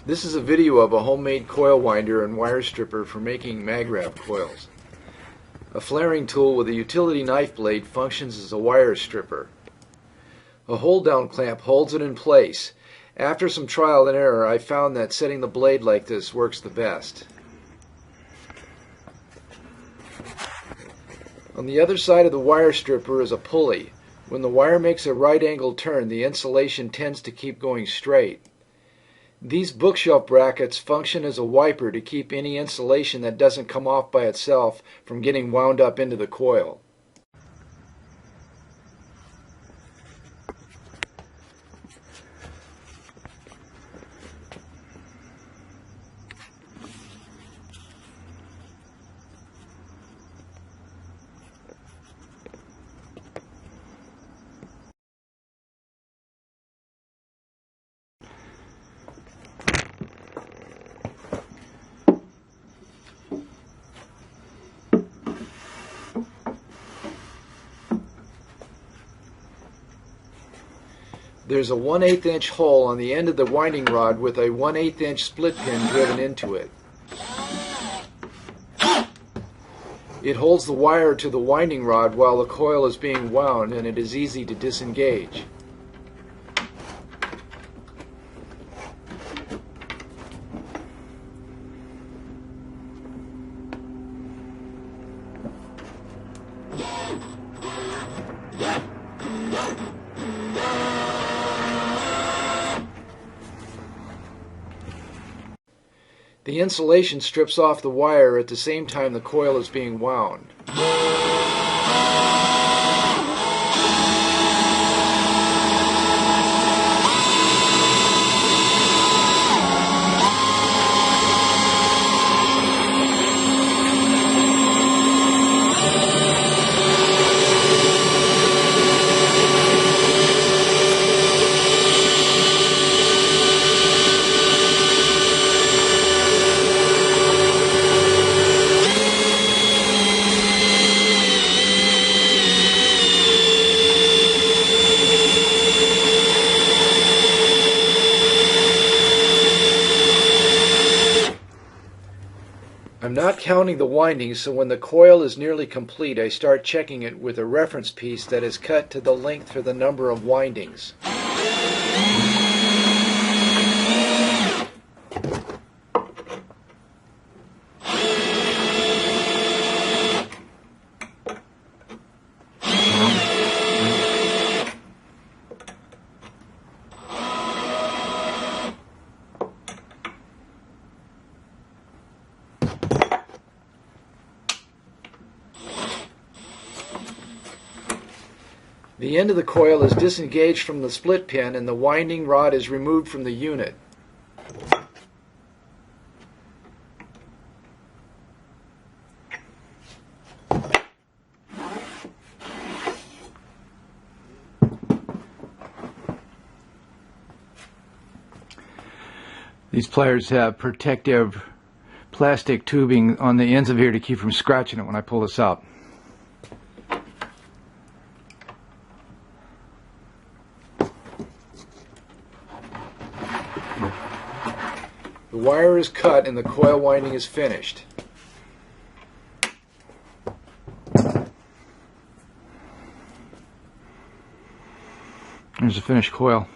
This is a video of a homemade coil winder and wire stripper for making Magrav coils. A flaring tool with a utility knife blade functions as a wire stripper. A hold-down clamp holds it in place. After some trial and error, I found that setting the blade like this works the best. On the other side of the wire stripper is a pulley. When the wire makes a right-angled turn, the insulation tends to keep going straight. These bookshelf brackets function as a wiper to keep any insulation that doesn't come off by itself from getting wound up into the coil. There's a 1/8 inch hole on the end of the winding rod with a 1/8 inch split pin driven into it. It holds the wire to the winding rod while the coil is being wound, and it is easy to disengage. The insulation strips off the wire at the same time the coil is being wound. I'm not counting the windings, so when the coil is nearly complete, I start checking it with a reference piece that is cut to the length for the number of windings. The end of the coil is disengaged from the split pin and the winding rod is removed from the unit. These pliers have protective plastic tubing on the ends of here to keep from scratching it when I pull this out. The wire is cut and the coil winding is finished. There's a finished coil.